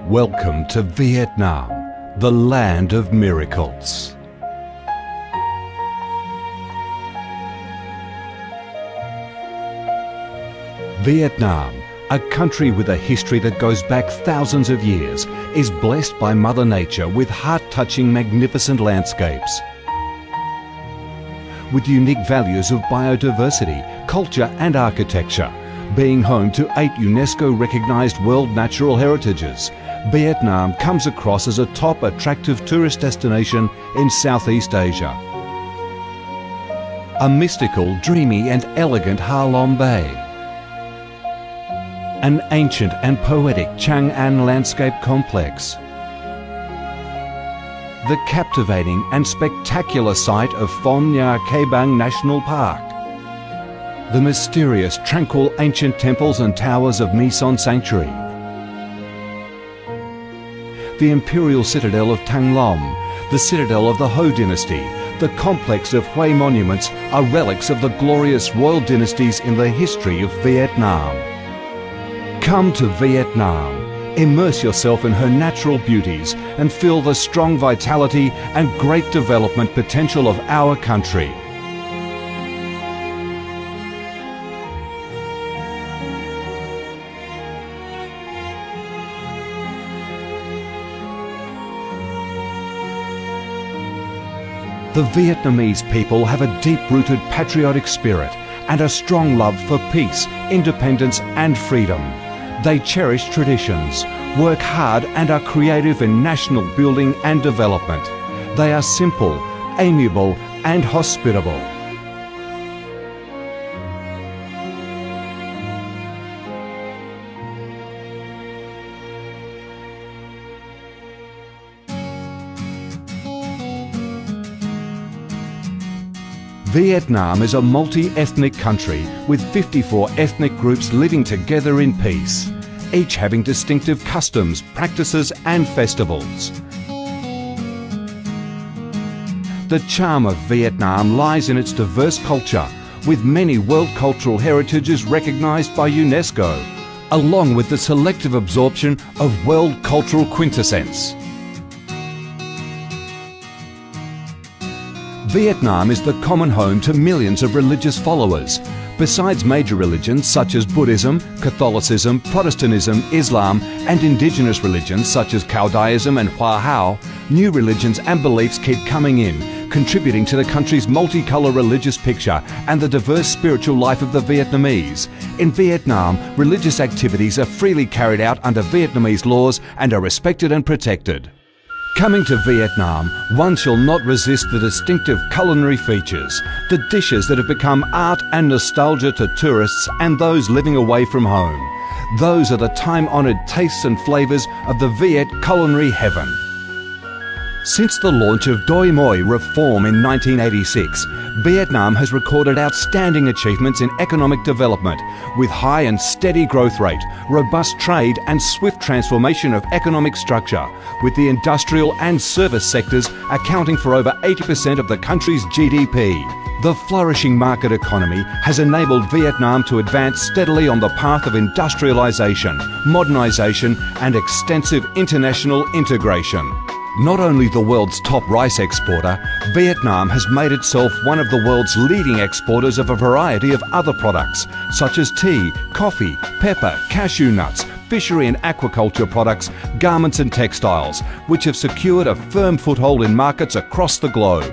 Welcome to Vietnam, the land of miracles. Vietnam, a country with a history that goes back thousands of years, is blessed by Mother Nature with heart-touching, magnificent landscapes. With unique values of biodiversity, culture and architecture, being home to 8 UNESCO-recognised World Natural Heritages, Vietnam comes across as a top attractive tourist destination in Southeast Asia. A mystical, dreamy and elegant Ha Long Bay. An ancient and poetic Chang An landscape complex. The captivating and spectacular site of Phong Nha Ke Bang National Park. The mysterious, tranquil ancient temples and towers of My Son Sanctuary. The imperial citadel of Thăng Long, the citadel of the Ho dynasty, the complex of Hue monuments are relics of the glorious royal dynasties in the history of Vietnam. Come to Vietnam, immerse yourself in her natural beauties and feel the strong vitality and great development potential of our country. The Vietnamese people have a deep-rooted patriotic spirit and a strong love for peace, independence and freedom. They cherish traditions, work hard and are creative in national building and development. They are simple, amiable and hospitable. Vietnam is a multi-ethnic country with 54 ethnic groups living together in peace, each having distinctive customs, practices and festivals. The charm of Vietnam lies in its diverse culture, with many world cultural heritages recognised by UNESCO, along with the selective absorption of world cultural quintessence. Vietnam is the common home to millions of religious followers. Besides major religions such as Buddhism, Catholicism, Protestantism, Islam and indigenous religions such as Caodaism and Hoa Hao, new religions and beliefs keep coming in, contributing to the country's multicolour religious picture and the diverse spiritual life of the Vietnamese. In Vietnam, religious activities are freely carried out under Vietnamese laws and are respected and protected. Coming to Vietnam, one shall not resist the distinctive culinary features, the dishes that have become art and nostalgia to tourists and those living away from home. Those are the time-honoured tastes and flavours of the Viet culinary heaven. Since the launch of Doi Moi reform in 1986, Vietnam has recorded outstanding achievements in economic development, with high and steady growth rate, robust trade and swift transformation of economic structure, with the industrial and service sectors accounting for over 80% of the country's GDP. The flourishing market economy has enabled Vietnam to advance steadily on the path of industrialisation, modernisation and extensive international integration. Not only the world's top rice exporter, Vietnam has made itself one of the world's leading exporters of a variety of other products, such as tea, coffee, pepper, cashew nuts, fishery and aquaculture products, garments and textiles, which have secured a firm foothold in markets across the globe.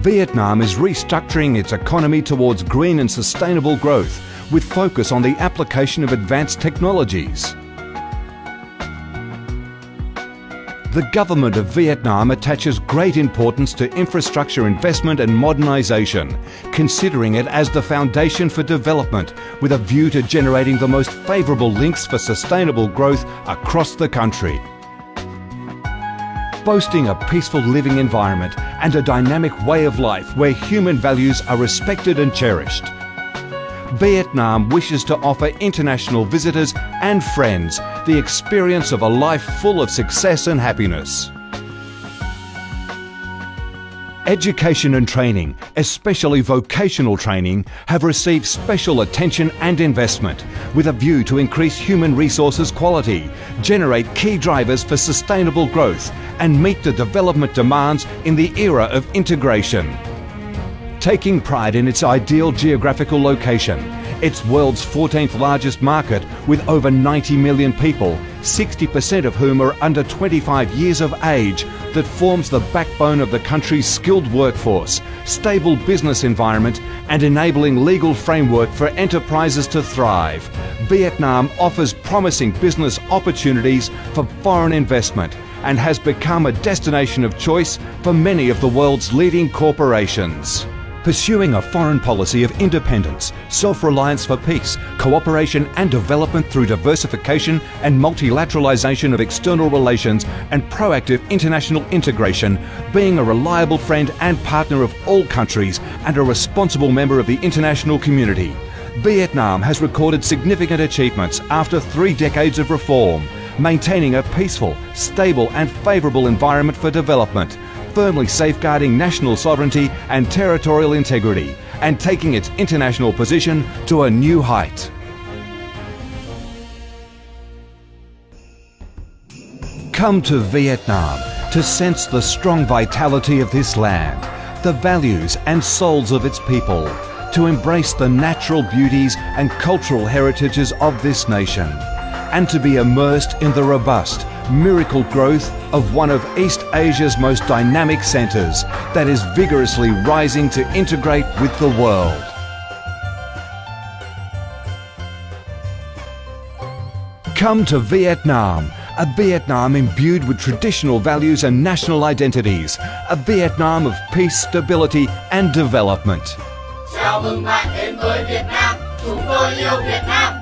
Vietnam is restructuring its economy towards green and sustainable growth, with focus on the application of advanced technologies. The government of Vietnam attaches great importance to infrastructure investment and modernisation, considering it as the foundation for development, with a view to generating the most favourable links for sustainable growth across the country. Boasting a peaceful living environment and a dynamic way of life where human values are respected and cherished, Vietnam wishes to offer international visitors and friends the experience of a life full of success and happiness. Education and training, especially vocational training, have received special attention and investment with a view to increase human resources quality, generate key drivers for sustainable growth and meet the development demands in the era of integration. Taking pride in its ideal geographical location, its world's 14th largest market with over 90 million people, 60% of whom are under 25 years of age, that forms the backbone of the country's skilled workforce, stable business environment and enabling legal framework for enterprises to thrive. Vietnam offers promising business opportunities for foreign investment and has become a destination of choice for many of the world's leading corporations. Pursuing a foreign policy of independence, self-reliance for peace, cooperation and development through diversification and multilateralization of external relations and proactive international integration, being a reliable friend and partner of all countries and a responsible member of the international community. Vietnam has recorded significant achievements after 3 decades of reform, maintaining a peaceful, stable and favourable environment for development, firmly safeguarding national sovereignty and territorial integrity, and taking its international position to a new height. Come to Vietnam to sense the strong vitality of this land, the values and souls of its people, to embrace the natural beauties and cultural heritages of this nation, and to be immersed in the robust, miracle growth of one of East Asia's most dynamic centres that is vigorously rising to integrate with the world. Come to Vietnam, a Vietnam imbued with traditional values and national identities, a Vietnam of peace, stability and development. Chào mừng bạn đến với Việt Nam, chúng tôi yêu Việt Nam.